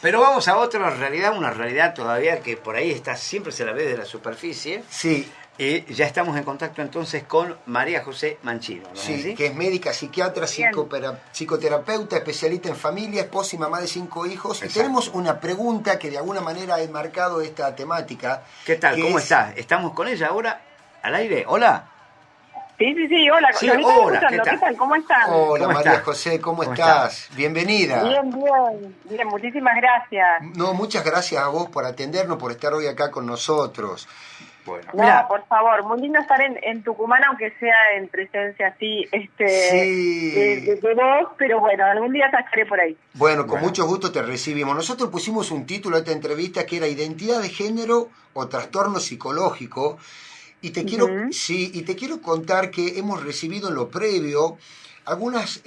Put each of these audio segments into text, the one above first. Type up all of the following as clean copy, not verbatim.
Pero vamos a otra realidad, una realidad todavía que por ahí está, siempre se la ve de la superficie. Sí. Ya estamos en contacto entonces con María José Manchino, ¿no? Sí, ¿Así? que es médica, psiquiatra, psicoterapeuta, especialista en familia, esposa y mamá de 5 hijos. Exacto. Y tenemos una pregunta que de alguna manera ha enmarcado esta temática. ¿Qué tal? ¿Cómo está? ¿Estamos con ella ahora al aire? ¿Hola? Sí, hola. Sí, ¿Los están hola, escuchando? ¿qué tal? ¿Qué tal? ¿Cómo están? Hola ¿Cómo María está? José, ¿cómo ¿Cómo estás? Bienvenida. Bien, muchísimas gracias. No, muchas gracias a vos por atendernos, por estar hoy acá con nosotros. Bueno, No, mira, por favor, muy lindo estar en Tucumán, aunque sea en presencia así Sí. de vos, pero bueno, algún día estaré por ahí. Bueno, con mucho gusto te recibimos. Nosotros pusimos un título a esta entrevista que era Identidad de Género o Trastorno Psicológico. Y te quiero contar que hemos recibido en lo previo algunas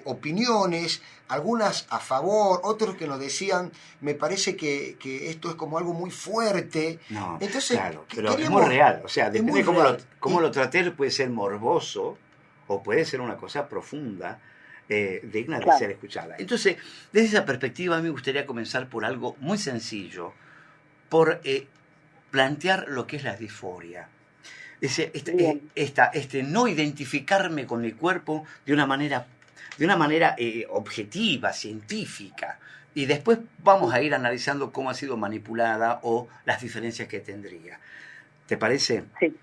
opiniones, algunas a favor, otros que nos decían, me parece que esto es como algo muy fuerte. no, Entonces, claro, pero es muy real, o sea, depende de cómo Y- lo trates, puede ser morboso o puede ser una cosa profunda, digna de Claro. ser escuchada. Entonces, desde esa perspectiva, a mí me gustaría comenzar por algo muy sencillo, por plantear lo que es la disforia. No identificarme con mi cuerpo de una manera objetiva, científica. Y después vamos a ir analizando cómo ha sido manipulada o las diferencias que tendría. ¿Te parece? Sí,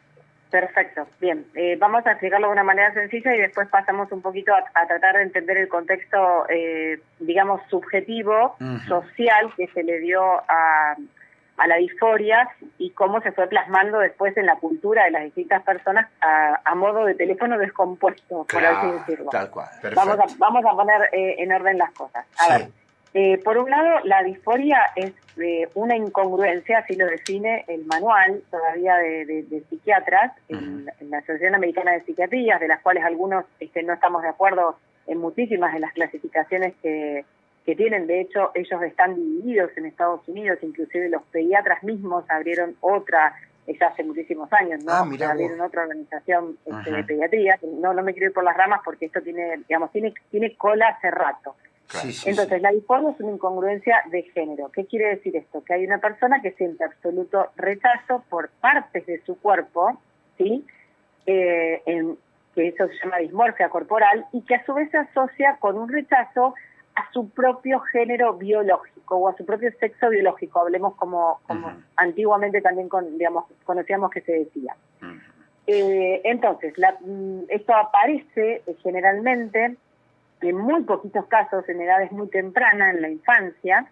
perfecto. Bien, vamos a explicarlo de una manera sencilla y después pasamos un poquito a tratar de entender el contexto, digamos, subjetivo, social, que se le dio a la disforia y cómo se fue plasmando después en la cultura de las distintas personas a modo de teléfono descompuesto, por así decirlo. Tal cual. Vamos a poner en orden las cosas. A ver, por un lado, la disforia es una incongruencia, así lo define el manual todavía de psiquiatras, en la Asociación Americana de Psiquiatría, de las cuales algunos no estamos de acuerdo en muchísimas de las clasificaciones que tienen. De hecho, ellos están divididos en Estados Unidos, inclusive los pediatras mismos abrieron otra, ya hace muchísimos años, ¿no? Abrieron otra organización de pediatría. No me quiero ir por las ramas porque esto tiene cola hace rato. Entonces, la disforia es una incongruencia de género. ¿Qué quiere decir esto? Que hay una persona que siente absoluto rechazo por partes de su cuerpo, ¿sí? Que eso se llama dismorfia corporal, y que a su vez se asocia con un rechazo a su propio género biológico o a su propio sexo biológico, hablemos como antiguamente también conocíamos que se decía. Entonces, esto aparece generalmente en muy poquitos casos, en edades muy tempranas, en la infancia.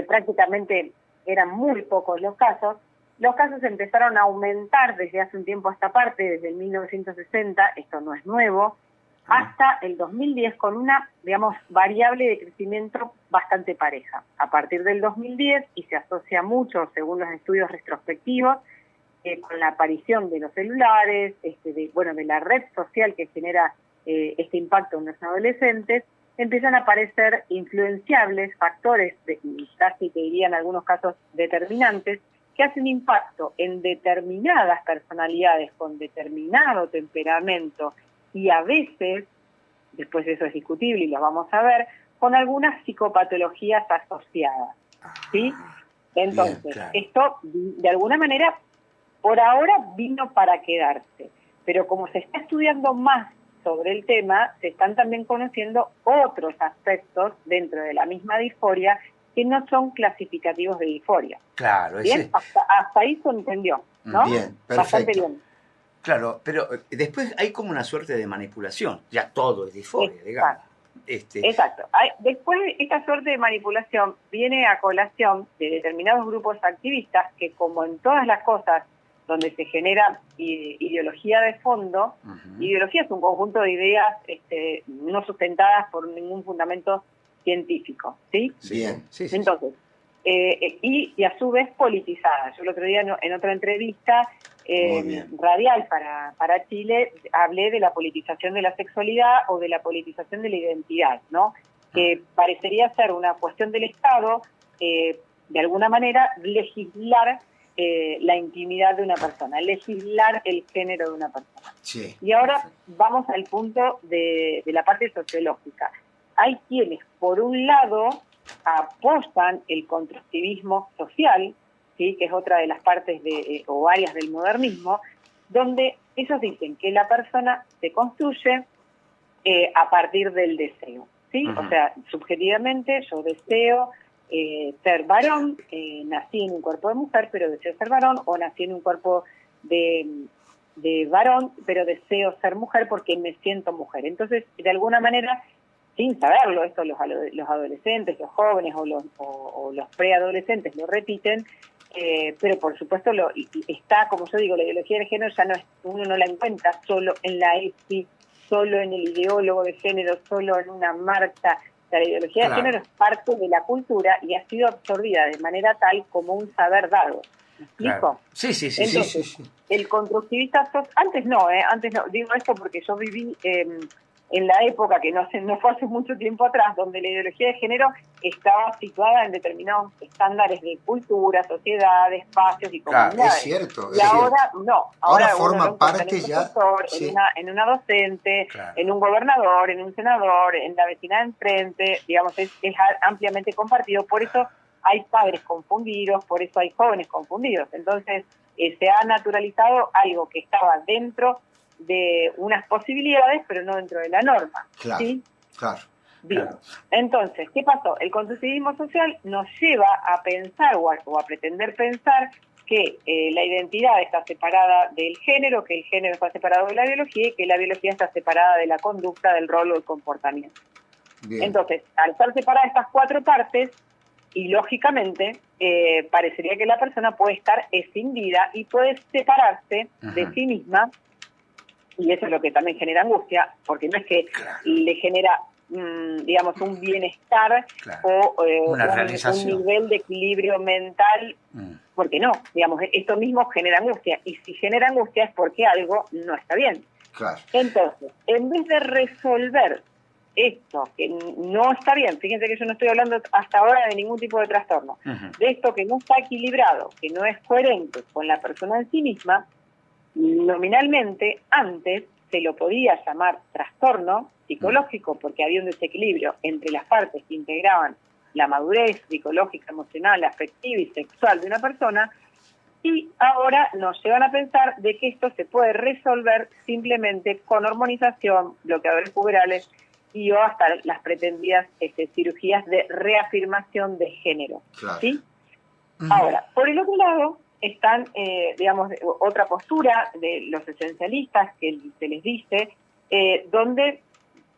Prácticamente eran muy pocos los casos. Los casos empezaron a aumentar desde hace un tiempo a esta parte, desde el 1960, esto no es nuevo, hasta el 2010, con una, variable de crecimiento bastante pareja. A partir del 2010, y se asocia mucho, según los estudios retrospectivos, con la aparición de los celulares, de la red social que genera este impacto en los adolescentes, empiezan a aparecer influenciables, factores, casi te diría en algunos casos determinantes, que hacen impacto en determinadas personalidades con determinado temperamento y a veces, después eso es discutible y lo vamos a ver, con algunas psicopatologías asociadas, ¿sí? Entonces, esto de alguna manera por ahora vino para quedarse, pero como se está estudiando más sobre el tema, se están también conociendo otros aspectos dentro de la misma disforia que no son clasificativos de disforia. Claro, ¿Bien? Hasta ahí se entendió, ¿no? Bien, perfecto. Bastante bien. Claro, pero después hay como una suerte de manipulación, ya todo es disforia, digamos. Exacto. Después esta suerte de manipulación viene a colación de determinados grupos activistas que, como en todas las cosas donde se genera ideología de fondo, ideología es un conjunto de ideas no sustentadas por ningún fundamento científico, ¿sí? Bien. Entonces, y a su vez politizadas. Yo el otro día en otra entrevista radial para Chile hablé de la politización de la sexualidad o de la politización de la identidad, ¿no? Que parecería ser una cuestión del Estado, de alguna manera, legislar la intimidad de una persona, legislar el género de una persona. Sí, y ahora vamos al punto de la parte sociológica. Hay quienes, por un lado, apoyan el constructivismo social, ¿sí? Que es otra de las partes o áreas del modernismo, donde ellos dicen que la persona se construye a partir del deseo, ¿sí? O sea, subjetivamente yo deseo ser varón, nací en un cuerpo de mujer, pero deseo ser varón, o nací en un cuerpo de varón, pero deseo ser mujer porque me siento mujer. Entonces, de alguna manera, sin saberlo, esto los adolescentes, los jóvenes o los preadolescentes lo repiten, pero por supuesto está, como yo digo, la ideología de género ya uno no la encuentra solo en la ESI, solo en el ideólogo de género, solo en una marcha. La ideología de género es parte de la cultura y ha sido absorbida de manera tal como un saber dado. ¿Me explico? Claro. Sí. Entonces, el constructivista, antes no, digo esto porque yo viví en la época que no fue hace mucho tiempo atrás, donde la ideología de género estaba situada en determinados estándares de cultura, sociedad, espacios y comunidades. Claro, es cierto. Y ahora no. Ahora forma parte ya. En una docente, en un gobernador, en un senador, en la vecina de enfrente, digamos, es ampliamente compartido. Por eso hay padres confundidos, por eso hay jóvenes confundidos. Entonces, se ha naturalizado algo que estaba dentro de unas posibilidades, pero no dentro de la norma. Claro, ¿sí? claro. Bien. Entonces, ¿qué pasó? El constructivismo social nos lleva a pensar o a pretender pensar que la identidad está separada del género, que el género está separado de la biología y que la biología está separada de la conducta, del rol o del comportamiento. Bien. Entonces, al estar separadas estas cuatro partes, y lógicamente parecería que la persona puede estar escindida y puede separarse de sí misma, y eso es lo que también genera angustia, porque no es que le genera, digamos, un bienestar o un nivel de equilibrio mental, porque no, digamos, esto mismo genera angustia, y si genera angustia es porque algo no está bien. Entonces, en vez de resolver esto que no está bien, fíjense que yo no estoy hablando hasta ahora de ningún tipo de trastorno, de esto que no está equilibrado, que no es coherente con la persona en sí misma, nominalmente antes se lo podía llamar trastorno psicológico porque había un desequilibrio entre las partes que integraban la madurez psicológica, emocional, afectiva y sexual de una persona, y ahora nos llevan a pensar de que esto se puede resolver simplemente con hormonización, bloqueadores puberales y o hasta las pretendidas cirugías de reafirmación de género. ¿Sí? Ahora, por el otro lado, están, digamos, otra postura de los esencialistas que se les dice, donde,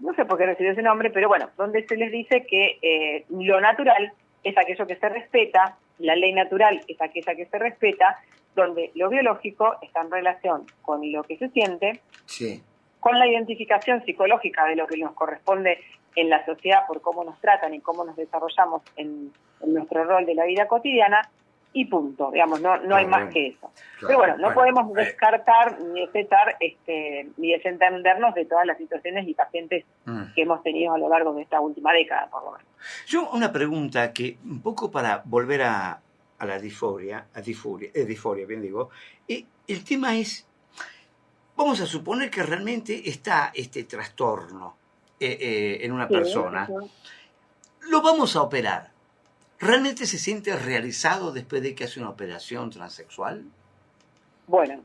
no sé por qué recibió ese nombre, pero bueno, donde se les dice que lo natural es aquello que se respeta, la ley natural es aquella que se respeta, donde lo biológico está en relación con lo que se siente, con la identificación psicológica de lo que nos corresponde en la sociedad por cómo nos tratan y cómo nos desarrollamos en nuestro rol de la vida cotidiana, y punto, digamos, no hay más que eso. Pero bueno, no podemos descartar ni aceptar ni desentendernos de todas las situaciones y pacientes que hemos tenido a lo largo de esta última década, por lo menos. Yo una pregunta que, un poco para volver a la disforia, bien digo, el tema es, vamos a suponer que realmente está este trastorno en una persona, lo vamos a operar. ¿Realmente se siente realizado después de que hace una operación transexual? Bueno,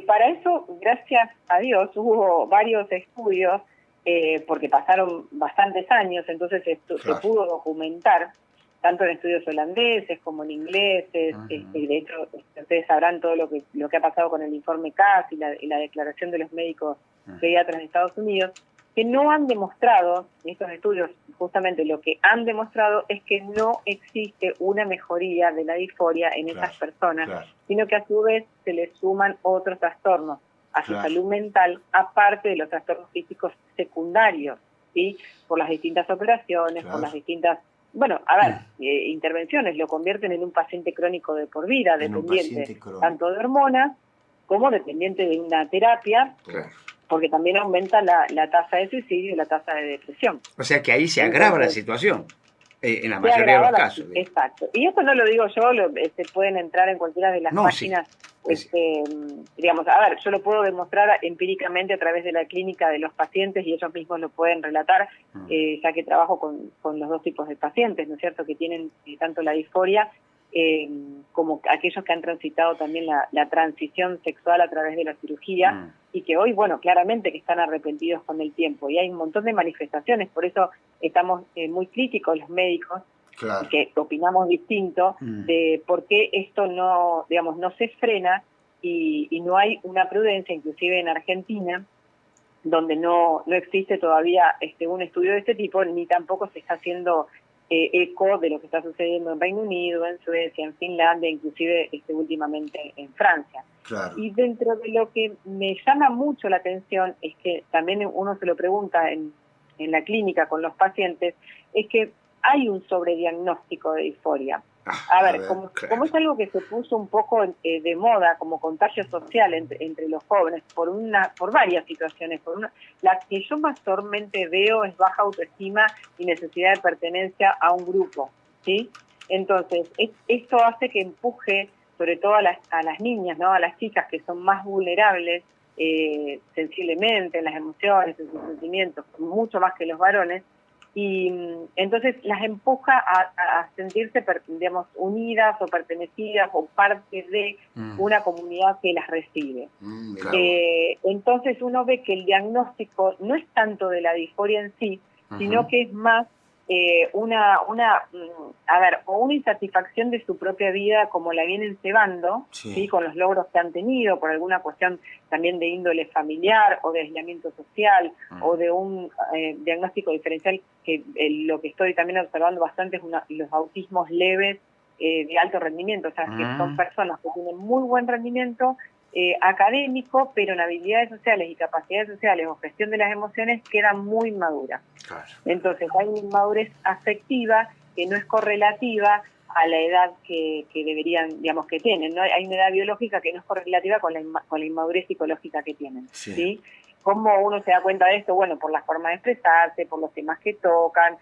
para eso, gracias a Dios, hubo varios estudios, porque pasaron bastantes años, entonces se pudo documentar, tanto en estudios holandeses como en ingleses, de hecho, ustedes sabrán todo lo que ha pasado con el informe CAS y la declaración de los médicos pediatras de Estados Unidos, que no han demostrado, en estos estudios, justamente lo que han demostrado es que no existe una mejoría de la disforia en esas personas, sino que a su vez se les suman otros trastornos a su salud mental, aparte de los trastornos físicos secundarios, ¿sí? Por las distintas operaciones, por las distintas, intervenciones, lo convierten en un paciente crónico de por vida, dependiente tanto de hormonas como dependiente de una terapia, porque también aumenta la tasa de suicidio y la tasa de depresión. O sea que ahí se agrava la situación, en la mayoría de los casos. Exacto. Y esto no lo digo yo, se pueden entrar en cualquiera de las páginas digamos, a ver, yo lo puedo demostrar empíricamente a través de la clínica de los pacientes y ellos mismos lo pueden relatar, ya que trabajo con los dos tipos de pacientes, ¿no es cierto?, que tienen tanto la disforia como aquellos que han transitado también la transición sexual a través de la cirugía y que hoy, bueno, claramente que están arrepentidos con el tiempo y hay un montón de manifestaciones, por eso estamos muy críticos los médicos, Claro. que opinamos distinto de por qué esto no, digamos, no se frena y no hay una prudencia, inclusive en Argentina, donde no existe todavía un estudio de este tipo, ni tampoco se está haciendo eco de lo que está sucediendo en Reino Unido, en Suecia, en Finlandia, inclusive últimamente en Francia. Claro. Y dentro de lo que me llama mucho la atención, es que también uno se lo pregunta en la clínica con los pacientes, es que hay un sobrediagnóstico de disforia. A ver, como es algo que se puso un poco de moda, como contagio social entre los jóvenes, por varias situaciones. La que yo mayormente veo es baja autoestima y necesidad de pertenencia a un grupo, ¿sí? Entonces, esto hace que empuje, sobre todo a las niñas, ¿no?, a las chicas que son más vulnerables sensiblemente en las emociones, en sus sentimientos, mucho más que los varones, y entonces las empuja a sentirse, digamos, unidas o pertenecidas o parte de una comunidad que las recibe. Claro. Entonces uno ve que el diagnóstico no es tanto de la disforia en sí, sino que es más una insatisfacción de su propia vida como la vienen llevando, ¿sí?, con los logros que han tenido, por alguna cuestión también de índole familiar o de aislamiento social o de un diagnóstico diferencial, que lo que estoy también observando bastante es los autismos leves de alto rendimiento, o sea, que son personas que tienen muy buen rendimiento académico, pero en habilidades sociales y capacidades sociales o gestión de las emociones quedan muy maduras. Claro. Entonces hay una inmadurez afectiva que no es correlativa a la edad que deberían, digamos, que tienen, ¿no? Hay una edad biológica que no es correlativa con la inmadurez psicológica que tienen, ¿sí? ¿Cómo uno se da cuenta de esto? Bueno, por la forma de expresarse, por los temas que tocan,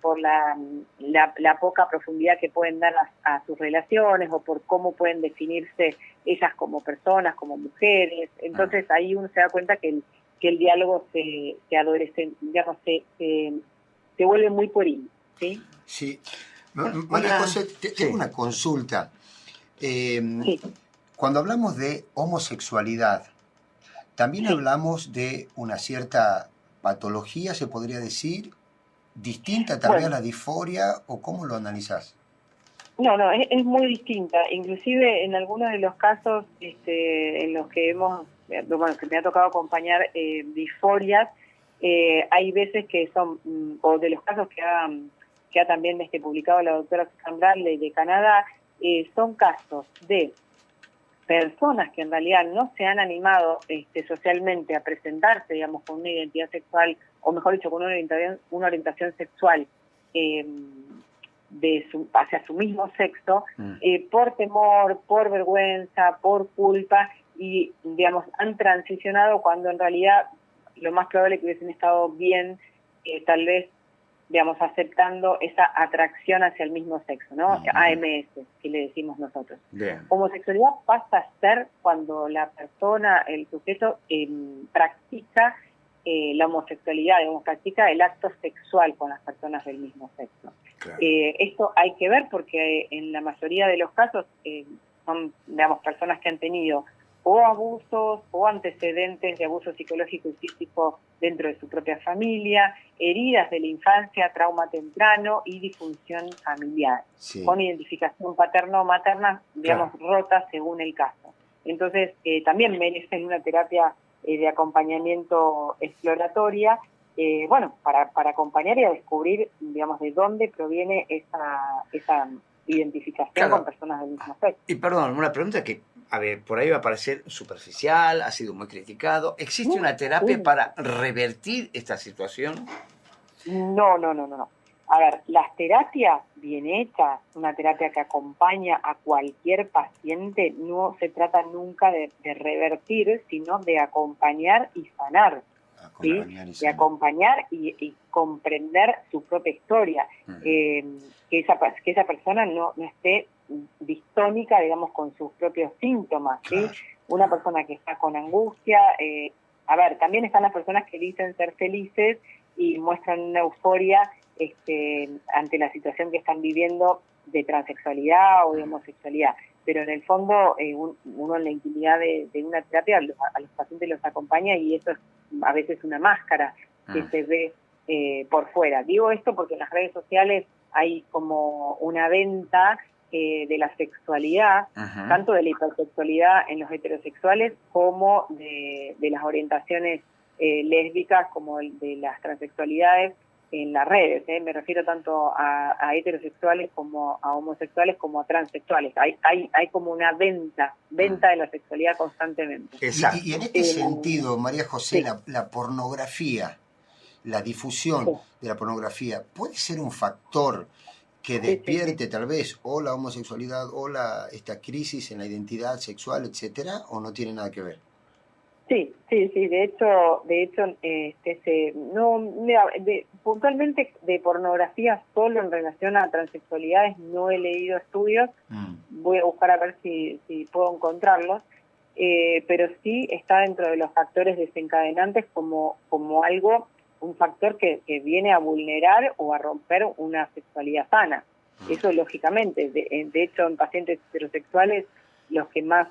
por la poca profundidad que pueden dar a sus relaciones o por cómo pueden definirse ellas como personas, como mujeres. Entonces ahí uno se da cuenta que el diálogo se adolece, digamos, se vuelve muy pueril, ¿sí? Sí. María José, tengo una consulta. Cuando hablamos de homosexualidad, también hablamos de una cierta patología, se podría decir, distinta tal vez a la disforia, ¿o cómo lo analizás? No, es muy distinta. Inclusive en algunos de los casos en los que que me ha tocado acompañar disforias, hay veces que son, o de los casos que ha también publicado la doctora Susan Bradley de Canadá, son casos de personas que en realidad no se han animado socialmente a presentarse, digamos, con una identidad sexual, o mejor dicho, con una orientación sexual hacia su mismo sexo, por temor, por vergüenza, por culpa, y, digamos, han transicionado cuando en realidad lo más probable es que hubiesen estado bien, tal vez, digamos, aceptando esa atracción hacia el mismo sexo, ¿no? AMS, que le decimos nosotros. Bien. Homosexualidad pasa a ser cuando la persona, el sujeto, practica la homosexualidad, digamos, practica el acto sexual con las personas del mismo sexo. Claro. Esto hay que ver porque en la mayoría de los casos son, digamos, personas que han tenido o abusos o antecedentes de abuso psicológico y físico dentro de su propia familia, heridas de la infancia, trauma temprano y disfunción familiar, con identificación paterna o materna, digamos, rota según el caso. Entonces, también merecen una terapia de acompañamiento exploratoria, para acompañar y a descubrir, digamos, de dónde proviene esa identificación con personas del mismo sexo. Y perdón, una pregunta que, a ver, por ahí va a parecer superficial, ha sido muy criticado. ¿Existe una terapia para revertir esta situación? No. A ver, las terapias bien hechas, una terapia que acompaña a cualquier paciente, no se trata nunca de revertir, sino de acompañar y sanar. ¿Sí? De acompañar y comprender su propia historia, que esa persona no esté distónica, digamos, con sus propios síntomas, ¿sí? Claro. Una persona que está con angustia, también están las personas que dicen ser felices y muestran una euforia ante la situación que están viviendo de transexualidad o de homosexualidad, pero en el fondo uno en la intimidad de una terapia a los pacientes los acompaña y eso es a veces una máscara que se ve por fuera. Digo esto porque en las redes sociales hay como una venta de la sexualidad, tanto de la hipersexualidad en los heterosexuales como de las orientaciones lésbicas como de las transexualidades en las redes. Me refiero tanto a heterosexuales como a homosexuales como a transexuales. Hay como una venta de la sexualidad constantemente. Y en este sentido, María José, sí. la pornografía, la difusión de la pornografía, ¿puede ser un factor que despierte tal vez o la homosexualidad o esta crisis en la identidad sexual, etcétera, o no tiene nada que ver? Sí, de hecho, puntualmente de pornografía solo en relación a transexualidades no he leído estudios, voy a buscar a ver si puedo encontrarlos, pero sí está dentro de los factores desencadenantes como algo, un factor que viene a vulnerar o a romper una sexualidad sana. Eso lógicamente, de hecho en pacientes heterosexuales los que más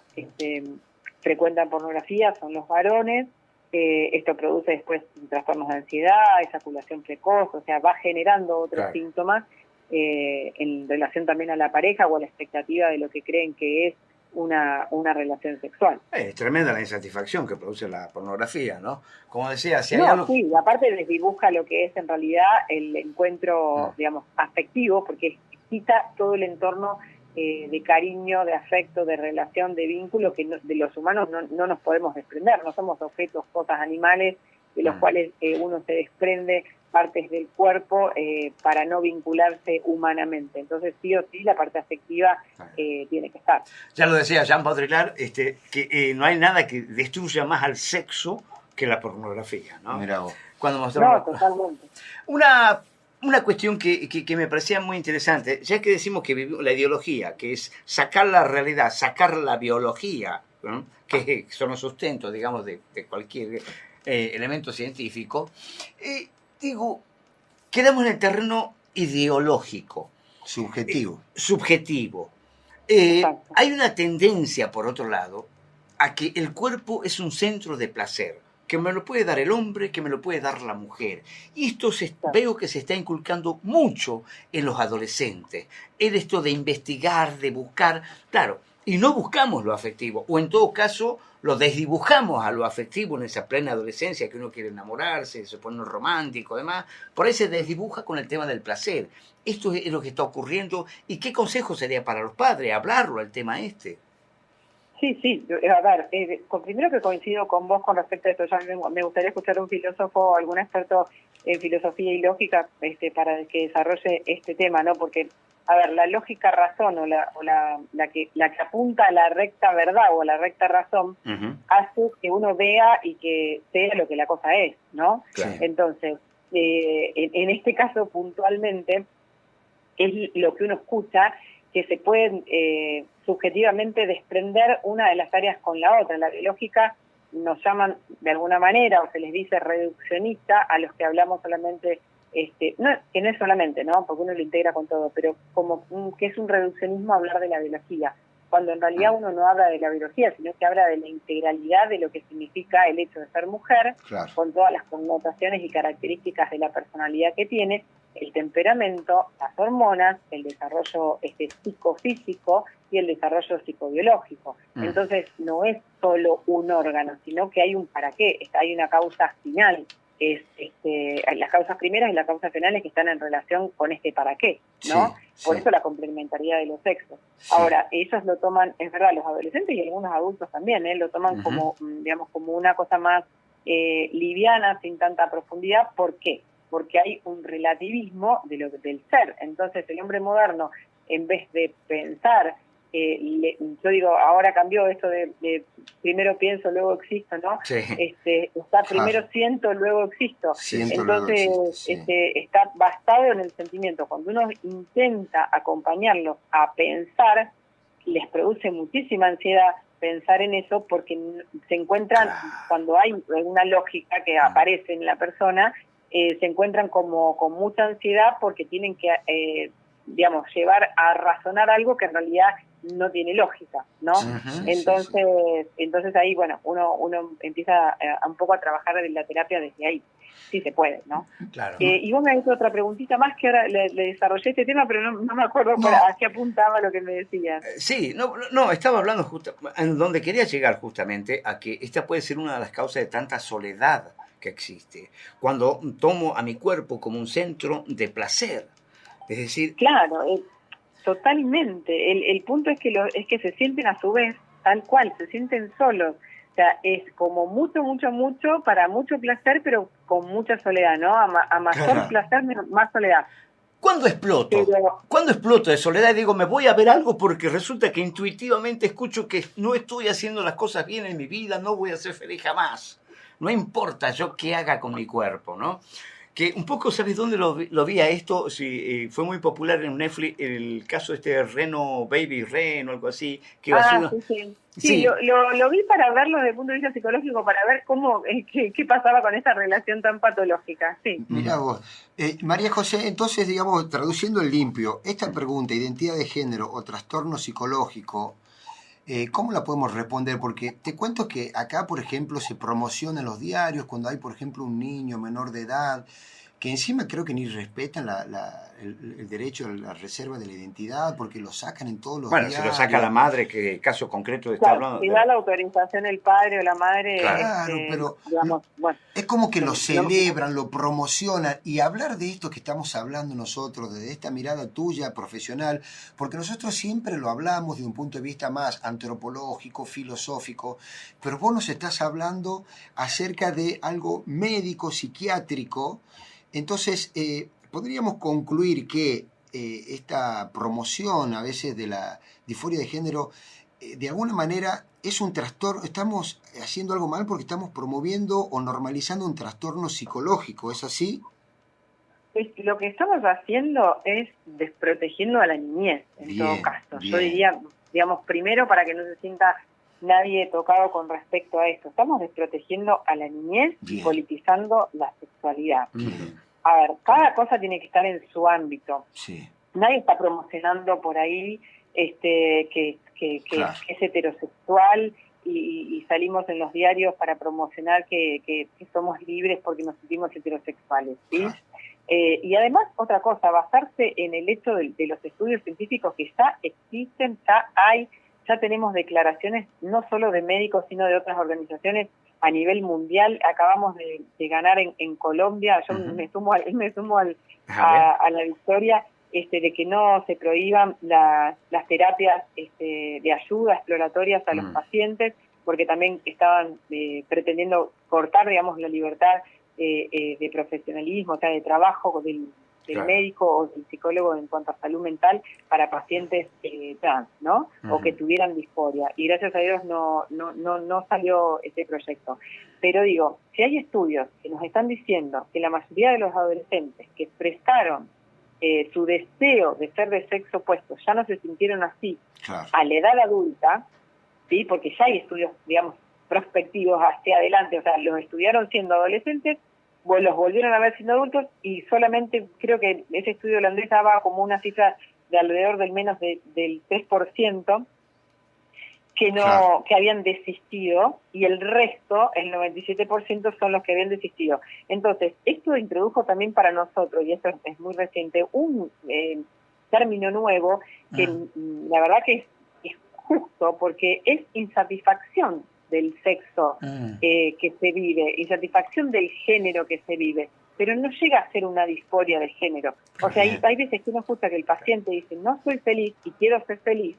frecuentan pornografía son los varones. Esto produce después trastornos de ansiedad, eyaculación precoz, o sea, va generando otros síntomas en relación también a la pareja o a la expectativa de lo que creen que es una relación sexual. Es tremenda la insatisfacción que produce la pornografía, ¿no? Como decía, si hay No, algo... sí, aparte desdibuja lo que es en realidad el encuentro, digamos, afectivo, porque quita todo el entorno de cariño, de afecto, de relación, de vínculo, que de los humanos no nos podemos desprender, no somos objetos, cosas, animales, de los cuales uno se desprende partes del cuerpo para no vincularse humanamente. Entonces, sí o sí, la parte afectiva tiene que estar. Ya lo decía Jean Baudrillard, que no hay nada que destruya más al sexo que la pornografía, ¿no? Mirá vos. Cuando mostramos... No, totalmente. Una cuestión que me parecía muy interesante, ya que decimos que vivimos la ideología, que es sacar la realidad, sacar la biología, ¿no? Que son los sustentos, digamos, de cualquier elemento científico, quedamos en el terreno ideológico. Subjetivo. Hay una tendencia, por otro lado, a que el cuerpo es un centro de placer, que me lo puede dar el hombre, que me lo puede dar la mujer. Y esto veo que se está inculcando mucho en los adolescentes. En esto de investigar, de buscar, claro, y no buscamos lo afectivo, o en todo caso lo desdibujamos a lo afectivo en esa plena adolescencia que uno quiere enamorarse, se pone romántico, además, por ahí se desdibuja con el tema del placer. Esto es lo que está ocurriendo, y qué consejo sería para los padres hablarlo al tema este. Sí, a ver, primero que coincido con vos con respecto a esto, ya me gustaría escuchar a un filósofo o algún experto en filosofía y lógica para que desarrolle este tema, ¿no? Porque, a ver, la lógica razón o la que apunta a la recta verdad o a la recta razón hace que uno vea y que sea lo que la cosa es, ¿no? Claro. Entonces, en este caso puntualmente, es lo que uno escucha que se pueden subjetivamente desprender una de las áreas con la otra. La biológica nos llaman de alguna manera, o se les dice reduccionista, a los que hablamos solamente, que no es solamente, ¿no? Porque uno lo integra con todo, pero como que es un reduccionismo hablar de la biología, cuando en realidad uno no habla de la biología, sino que habla de la integralidad de lo que significa el hecho de ser mujer, con todas las connotaciones y características de la personalidad que tiene, el temperamento, las hormonas, el desarrollo psicofísico y el desarrollo psicobiológico. Entonces no es solo un órgano, sino que hay un para qué, hay una causa final, que es las causas primeras y las causas finales que están en relación con este para qué, ¿no? Por eso la complementariedad de los sexos. Ahora, ellos lo toman, es verdad, los adolescentes y algunos adultos también, lo toman como, digamos, como una cosa más liviana, sin tanta profundidad. ¿Por qué? Porque hay un relativismo del ser. Entonces el hombre moderno, en vez de pensar yo digo, ahora cambió esto de primero pienso, luego existo, ¿no? Sí. Está primero siento, luego existo. Siento, luego Entonces, existo, sí. está basado en el sentimiento. Cuando uno intenta acompañarlos a pensar, les produce muchísima ansiedad pensar en eso, porque se encuentran, cuando hay una lógica que aparece en la persona, se encuentran como con mucha ansiedad porque tienen que, llevar a razonar algo que en realidad no tiene lógica, ¿no? Entonces ahí, bueno, uno empieza un poco a trabajar en la terapia desde ahí. Sí se puede, ¿no? Claro. Y vos me has hecho otra preguntita más que ahora le desarrollé este tema, pero no me acuerdo a qué apuntaba lo que me decías. Sí, no, estaba hablando en donde quería llegar justamente a que esta puede ser una de las causas de tanta soledad que existe. Cuando tomo a mi cuerpo como un centro de placer. Es decir... Claro, totalmente. El punto es que se sienten a su vez tal cual, se sienten solos. O sea, es como mucho, para mucho placer, pero con mucha soledad, ¿no? A mayor placer, más soledad. ¿Cuándo exploto? ¿Cuándo exploto de soledad y digo, me voy a ver algo porque resulta que intuitivamente escucho que no estoy haciendo las cosas bien en mi vida, no voy a ser feliz jamás? No importa yo qué haga con mi cuerpo, ¿no? Que un poco, ¿sabes dónde lo vi a esto? Sí, fue muy popular en Netflix el caso de Reno, Baby Reno, algo así. Que Sí, lo vi para verlo desde el punto de vista psicológico, para ver qué pasaba con esa relación tan patológica. Sí. Mirá vos. María José, entonces, digamos, traduciendo en limpio, esta pregunta, identidad de género o trastorno psicológico, ¿cómo la podemos responder? Porque te cuento que acá, por ejemplo, se promociona en los diarios cuando hay, por ejemplo, un niño menor de edad, que encima creo que ni respetan el derecho a la reserva de la identidad, porque lo sacan en todos los diarios. Bueno, se lo saca la madre, que caso concreto está hablando. Si da la autorización el padre o la madre, claro, pero digamos, es como que lo celebran, lo promocionan, y hablar de esto que estamos hablando nosotros, desde esta mirada tuya, profesional, porque nosotros siempre lo hablamos de un punto de vista más antropológico, filosófico, pero vos nos estás hablando acerca de algo médico, psiquiátrico. Entonces, podríamos concluir que esta promoción a veces de la disforia de género, de alguna manera es un trastorno, estamos haciendo algo mal porque estamos promoviendo o normalizando un trastorno psicológico, ¿es así? Pues lo que estamos haciendo es desprotegiendo a la niñez, en todo caso. Yo diría, digamos, primero para que no se sienta nadie tocado con respecto a esto. Estamos desprotegiendo a la niñez y politizando la sexualidad. A ver, cada cosa tiene que estar en su ámbito. Sí. Nadie está promocionando por ahí que es heterosexual y salimos en los diarios para promocionar que somos libres porque nos sentimos heterosexuales, ¿sí? Claro. Y además, otra cosa, basarse en el hecho de los estudios científicos que ya existen, ya tenemos declaraciones no solo de médicos, sino de otras organizaciones a nivel mundial. Acabamos de ganar en Colombia, yo me sumo a la victoria, de que no se prohíban las terapias de ayuda exploratorias a los pacientes, porque también estaban pretendiendo cortar, digamos, la libertad de profesionalismo, o sea, de trabajo del médico o del psicólogo en cuanto a salud mental para pacientes trans, ¿no? O que tuvieran disforia. Y gracias a Dios no salió ese proyecto. Pero digo, si hay estudios que nos están diciendo que la mayoría de los adolescentes que expresaron su deseo de ser de sexo opuesto ya no se sintieron así a la edad adulta, ¿sí? Porque ya hay estudios, digamos, prospectivos hacia adelante, o sea, los estudiaron siendo adolescentes, los volvieron a ver siendo adultos, y solamente creo que ese estudio holandés daba como una cifra de alrededor del menos del 3% que habían desistido, y el resto, el 97%, son los que habían desistido. Entonces, esto introdujo también para nosotros, y esto es muy reciente, un término nuevo que la verdad que es justo, porque es insatisfacción del sexo que se vive, insatisfacción del género que se vive, pero no llega a ser una disforia de género. O sea, hay veces que uno escucha que el paciente dice, no soy feliz y quiero ser feliz,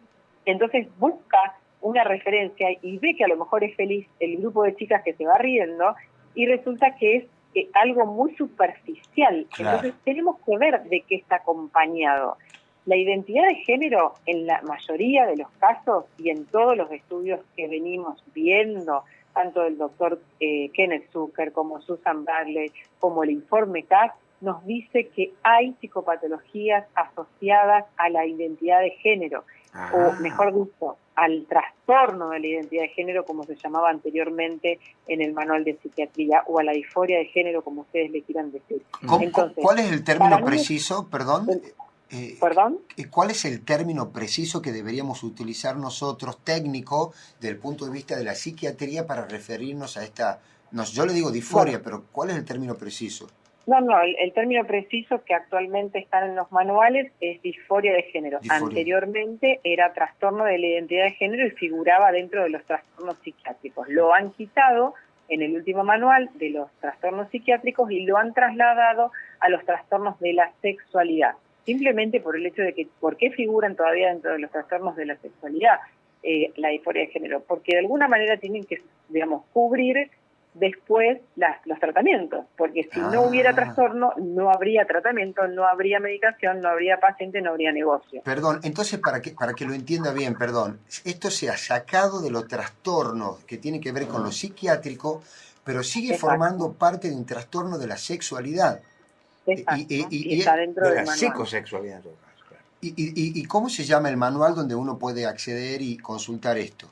entonces busca una referencia y ve que a lo mejor es feliz el grupo de chicas que se va riendo, y resulta que es algo muy superficial. Entonces tenemos que ver de qué está acompañado. La identidad de género, en la mayoría de los casos y en todos los estudios que venimos viendo, tanto del doctor Kenneth Zucker como Susan Bradley, como el informe CAS, nos dice que hay psicopatologías asociadas a la identidad de género, o mejor dicho, al trastorno de la identidad de género, como se llamaba anteriormente en el manual de psiquiatría, o a la disforia de género, como ustedes le quieran decir. Entonces, ¿cuál es el término preciso, perdón? ¿Perdón? ¿Cuál es el término preciso que deberíamos utilizar nosotros, técnico, desde el punto de vista de la psiquiatría, para referirnos a esta, yo le digo disforia, pero ¿cuál es el término preciso? No, el término preciso que actualmente están en los manuales es disforia de género. Anteriormente era trastorno de la identidad de género y figuraba dentro de los trastornos psiquiátricos. Lo han quitado en el último manual de los trastornos psiquiátricos y lo han trasladado a los trastornos de la sexualidad. Simplemente por el hecho de que, ¿por qué figuran todavía dentro de los trastornos de la sexualidad la disforia de género? Porque de alguna manera tienen que, digamos, cubrir después los tratamientos, porque si no hubiera trastorno, no habría tratamiento, no habría medicación, no habría paciente, no habría negocio. Perdón, entonces para que lo entienda bien, perdón, esto se ha sacado de los trastornos que tienen que ver con lo psiquiátrico, pero sigue formando parte de un trastorno de la sexualidad. Exacto, y está dentro de del la manual. psicosexualidad. Claro. ¿Y cómo se llama el manual donde uno puede acceder y consultar esto?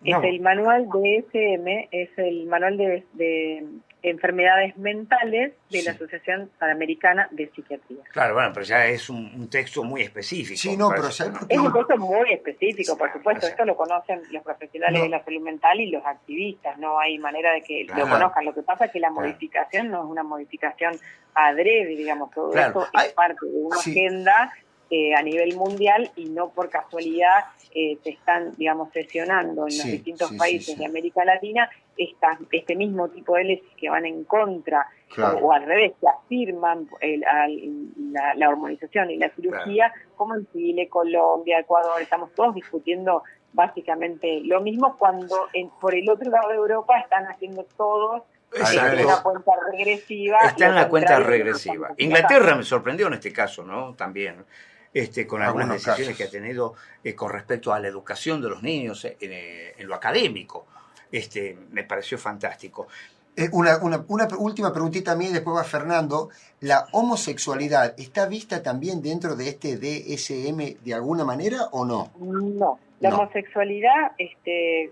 Es el manual DSM, es el manual de enfermedades mentales de la Asociación Panamericana de Psiquiatría. Claro, bueno, pero ya es un texto muy específico. Sí, no, pero ¿sabes por qué? Es un texto muy específico, por supuesto. Esto lo conocen los profesionales de la salud mental y los activistas. No hay manera de que lo conozcan. Lo que pasa es que la modificación no es una modificación adrede, digamos. Todo esto es parte de una agenda a nivel mundial y no por casualidad se están, digamos, sesionando en los distintos países de América Latina este mismo tipo de leyes que van en contra o al revés, que afirman la hormonización y la cirugía, como en Chile, Colombia, Ecuador. Estamos todos discutiendo básicamente lo mismo cuando por el otro lado de Europa están haciendo todos una cuenta regresiva. Está en la cuenta regresiva. Inglaterra me sorprendió en este caso, ¿no? También. Con algunas decisiones que ha tenido con respecto a la educación de los niños en lo académico. Me pareció fantástico. Una última preguntita a mí y después va Fernando. ¿La homosexualidad está vista también dentro de este DSM de alguna manera o no? No. La homosexualidad,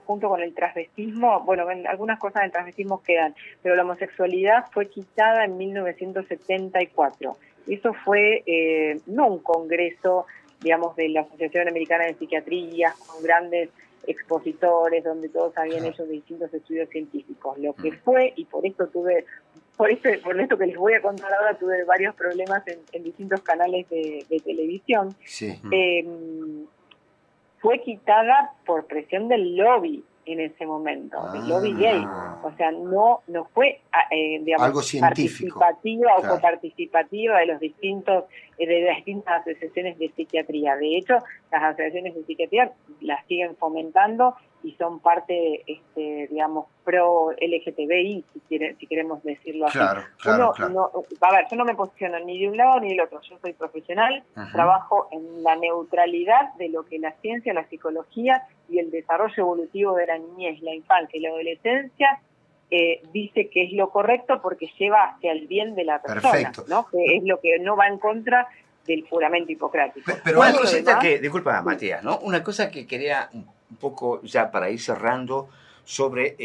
junto con el transvestismo, bueno, algunas cosas del transvestismo quedan, pero la homosexualidad fue quitada en 1974. Eso fue no un congreso, digamos, de la Asociación Americana de Psiquiatría, con grandes expositores, donde todos habían hecho distintos estudios científicos. Lo que fue, y por esto que les voy a contar ahora, tuve varios problemas en distintos canales de televisión, fue quitada por presión del lobby en ese momento, del lobby gay. O sea, no fue, digamos, algo científico, participativa o coparticipativa de las distintas asociaciones de psiquiatría. De hecho, las asociaciones de psiquiatría las siguen fomentando y son parte, digamos, pro LGTBI, si queremos decirlo así. Claro. Yo no me posiciono ni de un lado ni del otro. Yo soy profesional, trabajo en la neutralidad de lo que la ciencia, la psicología y el desarrollo evolutivo de la niñez, la infancia y la adolescencia dice que es lo correcto porque lleva hacia el bien de la persona, ¿no? Que es lo que no va en contra del juramento hipocrático. Pero una cosita que, disculpa Matías, ¿no? Una cosa que quería un poco ya para ir cerrando sobre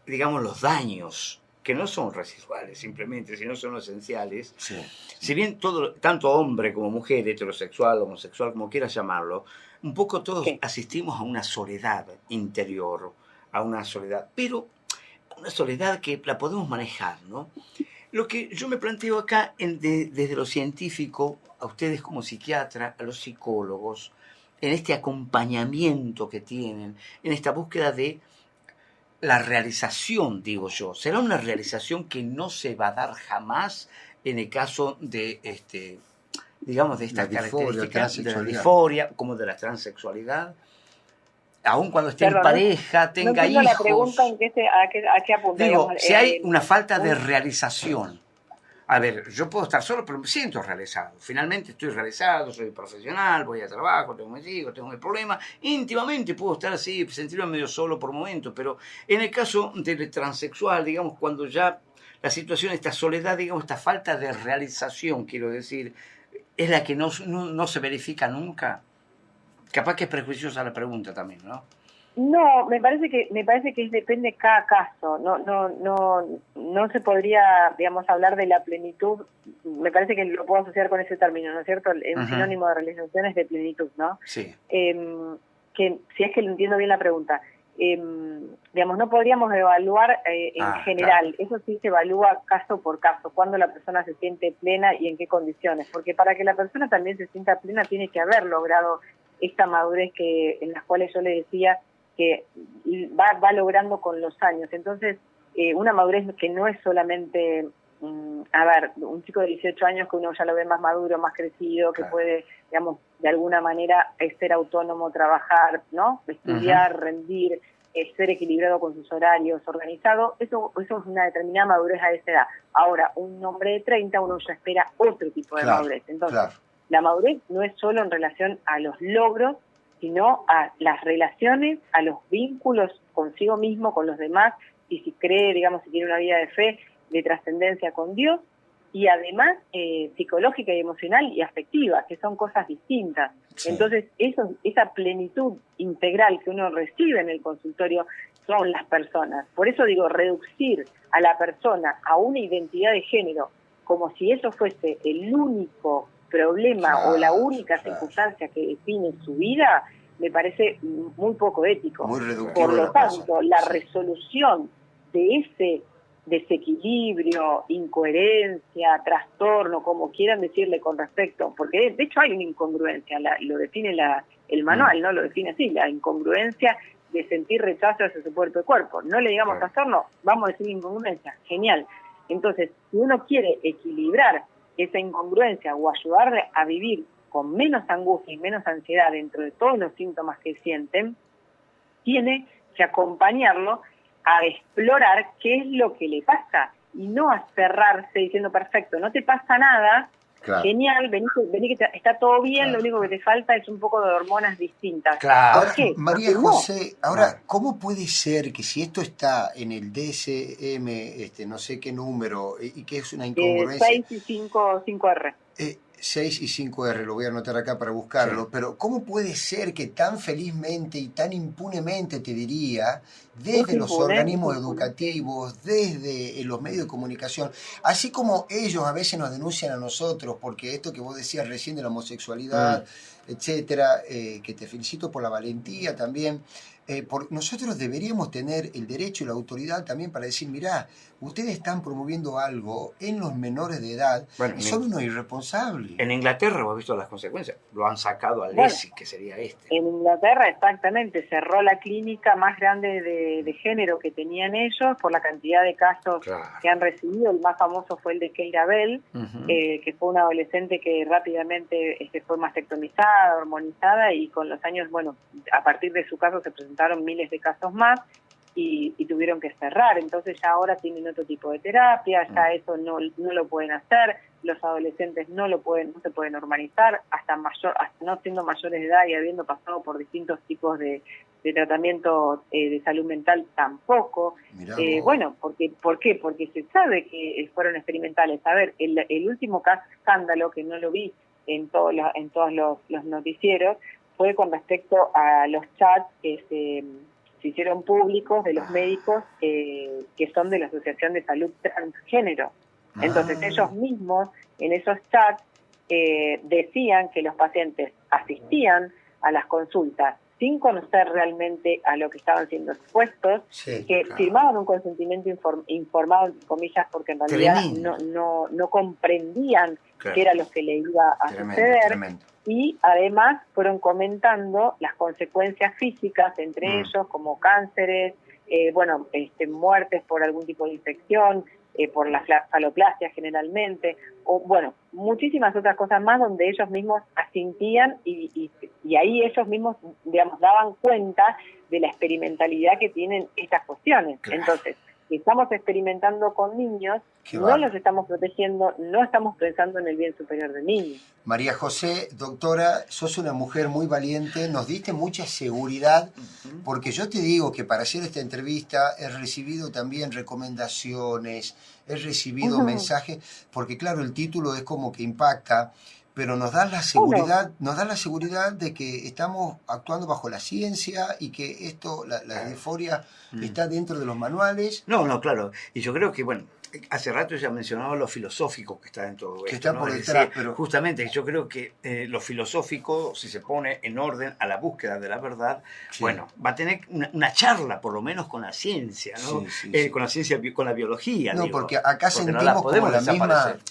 digamos los daños que no son residuales simplemente, sino son esenciales. Si bien tanto hombre como mujer, heterosexual, homosexual, como quieras llamarlo, un poco todos asistimos a una soledad interior, a una soledad, pero una soledad que la podemos manejar, ¿no? Lo que yo me planteo acá, desde lo científico, a ustedes como psiquiatra, a los psicólogos, en este acompañamiento que tienen, en esta búsqueda de la realización, digo yo, será una realización que no se va a dar jamás en el caso de, digamos, de esta característica de la disforia, como de la transexualidad, aun cuando esté en pareja, tenga hijos. La pregunta en a qué apuntamos. Digo, si hay una falta de realización, A ver, yo puedo estar solo, pero me siento realizado. Finalmente estoy realizado, soy profesional, voy a trabajo, tengo mis hijos, tengo mis problemas. Íntimamente puedo estar así, sentirme medio solo por momentos, pero en el caso del transexual, digamos, cuando ya la situación, esta soledad, digamos, esta falta de realización, quiero decir, es la que no se verifica nunca. Capaz que es prejuiciosa la pregunta también, ¿no? No, me parece que depende de cada caso. No se podría, digamos, hablar de la plenitud. Me parece que lo puedo asociar con ese término, ¿no es cierto? Un sinónimo de realización es de plenitud, ¿no? Sí. Que si es que lo entiendo bien la pregunta, digamos, no podríamos evaluar en general. Claro. Eso sí se evalúa caso por caso, cuando la persona se siente plena y en qué condiciones. Porque para que la persona también se sienta plena tiene que haber logrado esta madurez en las cuales yo le decía que va logrando con los años. Entonces, una madurez que no es solamente, un chico de 18 años que uno ya lo ve más maduro, más crecido, que puede, digamos, de alguna manera ser autónomo, trabajar, ¿no? Estudiar, rendir, ser equilibrado con sus horarios, organizado. Eso es una determinada madurez a esa edad. Ahora, un hombre de 30, uno ya espera otro tipo de madurez. Entonces, la madurez no es solo en relación a los logros, sino a las relaciones, a los vínculos consigo mismo, con los demás, y si cree, digamos, si tiene una vida de fe, de trascendencia con Dios, y además psicológica y emocional y afectiva, que son cosas distintas. Sí. Entonces, esa plenitud integral que uno recibe en el consultorio son las personas. Por eso digo, reducir a la persona a una identidad de género, como si eso fuese el único problema o la única circunstancia que define su vida, me parece muy poco ético. Muy reductivo. Por lo tanto, la resolución de ese desequilibrio, incoherencia, trastorno, como quieran decirle con respecto, porque de hecho hay una incongruencia, lo define el manual, ¿no? Lo define así, la incongruencia de sentir rechazo hacia su cuerpo. No le digamos trastorno, vamos a decir incongruencia, genial. Entonces, si uno quiere equilibrar esa incongruencia o ayudarle a vivir con menos angustia y menos ansiedad dentro de todos los síntomas que sienten, tiene que acompañarlo a explorar qué es lo que le pasa y no a cerrarse diciendo, perfecto, no te pasa nada, genial, vení que está todo bien, lo único que te falta es un poco de hormonas distintas. ¿Por qué? María José, ahora, ¿cómo puede ser que si esto está en el DSM, no sé qué número, y que es una incongruencia? 6 y 5R. 6 y 5R, lo voy a anotar acá para buscarlo, pero ¿cómo puede ser que tan felizmente y tan impunemente, te diría, desde los organismos educativos, desde los medios de comunicación, así como ellos a veces nos denuncian a nosotros, porque esto que vos decías recién de la homosexualidad, etcétera, que te felicito por la valentía también, nosotros deberíamos tener el derecho y la autoridad también para decir, mirá, ustedes están promoviendo algo en los menores de edad y son unos irresponsables. En Inglaterra hemos visto las consecuencias, lo han sacado al ESI, que sería este. En Inglaterra, exactamente, cerró la clínica más grande de género que tenían ellos por la cantidad de casos que han recibido. El más famoso fue el de Keira Bell, que fue una adolescente que rápidamente fue mastectomizada, hormonizada, y con los años, a partir de su caso se presentaron miles de casos más y tuvieron que cerrar. Entonces ya ahora tienen otro tipo de terapia, ya eso no lo pueden hacer, los adolescentes no se pueden normalizar, hasta no siendo mayores de edad y habiendo pasado por distintos tipos de tratamiento de salud mental tampoco. ¿Por qué? Porque se sabe que fueron experimentales. A ver, el último caso escándalo, que no lo vi en todos los noticieros, fue con respecto a los chats que se hicieron públicos de los médicos que son de la Asociación de Salud Transgénero. Entonces ellos mismos en esos chats decían que los pacientes asistían a las consultas sin conocer realmente a lo que estaban siendo expuestos, firmaban un consentimiento informado, entre comillas, porque en realidad no comprendían qué era lo que le iba a suceder. Y además fueron comentando las consecuencias físicas entre ellos, como cánceres, muertes por algún tipo de infección, por la faloplasia generalmente, o muchísimas otras cosas más donde ellos mismos asintían y ahí ellos mismos, digamos, daban cuenta de la experimentalidad que tienen estas cuestiones. Entonces, que estamos experimentando con niños, no los estamos protegiendo, no estamos pensando en el bien superior del niño. María José, doctora, sos una mujer muy valiente, nos diste mucha seguridad, porque yo te digo que para hacer esta entrevista he recibido también recomendaciones, he recibido mensajes, porque claro, el título es como que impacta, pero nos da la seguridad de que estamos actuando bajo la ciencia y que esto, la disforia, está dentro de los manuales. No, claro. Y yo creo que, bueno, hace rato ya mencionaba lo filosófico que está dentro de esto. Que está por ¿no? detrás, decir, pero... Justamente, yo creo que lo filosófico, si se pone en orden a la búsqueda de la verdad, bueno, va a tener una charla, por lo menos, con la ciencia, ¿no? Con la ciencia, con la biología. No, digo, porque acá sentimos no como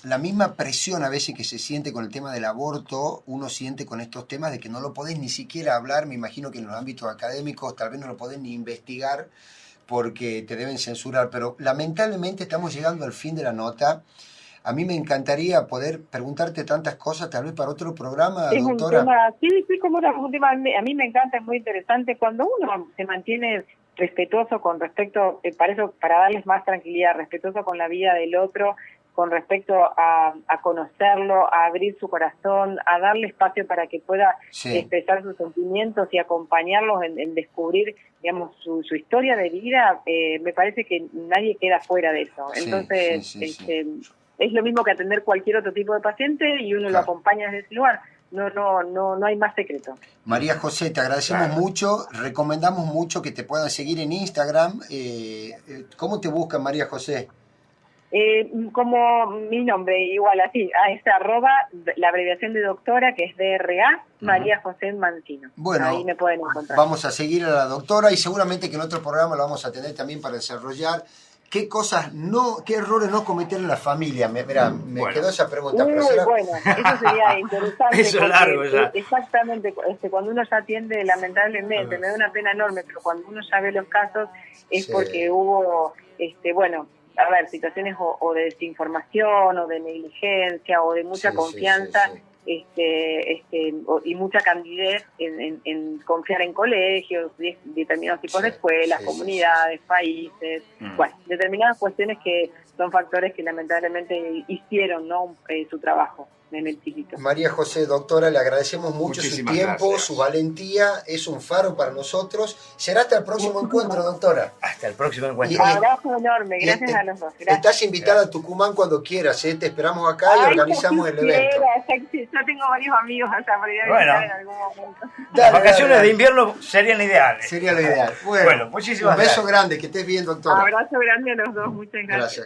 la misma presión a veces que se siente con el tema del aborto, uno siente con estos temas de que no lo podés ni siquiera hablar, me imagino que en los ámbitos académicos tal vez no lo podés ni investigar, porque te deben censurar, pero lamentablemente estamos llegando al fin de la nota. A mí me encantaría poder preguntarte tantas cosas, tal vez para otro programa, es doctora. Un tema, sí, como un tema, a mí me encanta, es muy interesante. Cuando uno se mantiene respetuoso con respecto, para darles más tranquilidad, respetuoso con la vida del otro, con respecto a conocerlo, a abrir su corazón, a darle espacio para que pueda expresar sus sentimientos y acompañarlos en descubrir, digamos, su historia de vida, me parece que nadie queda fuera de eso. Entonces, es lo mismo que atender cualquier otro tipo de paciente y uno lo acompaña desde ese lugar. No hay más secreto. María José, te agradecemos mucho, recomendamos mucho que te puedan seguir en Instagram. ¿Cómo te buscan, María José? Como mi nombre, igual así, es @ la abreviación de doctora, que es DRA, María José Mancino. Bueno, ahí me pueden encontrar. Vamos a seguir a la doctora y seguramente que en otro programa lo vamos a tener también para desarrollar qué errores no cometer en la familia. Me quedó esa pregunta. Bueno, eso sería interesante. Eso es largo ya. Exactamente, cuando uno ya atiende, lamentablemente, me da una pena enorme, pero cuando uno ya ve los casos es porque hubo, situaciones o de desinformación o de negligencia o de mucha confianza y mucha candidez en confiar en colegios, determinados tipos de escuelas, comunidades, países, determinadas cuestiones que son factores que lamentablemente hicieron su trabajo en el chiquito. María José, doctora, le agradecemos mucho Muchísimas su tiempo, gracias. su valentía, es un faro para nosotros. Será hasta el próximo encuentro, doctora. Hasta el próximo encuentro. Un abrazo enorme, gracias a los dos. Gracias. Estás invitada a Tucumán cuando quieras, te esperamos acá y organizamos el evento. Yo tengo varios amigos allá para ir a visitar en algún momento. Las vacaciones de invierno serían ideales. Sería lo ideal. Bueno, muchísimas gracias. Un beso gracias. grande, que estés bien, doctora. Abrazo grande a los dos, muchas gracias.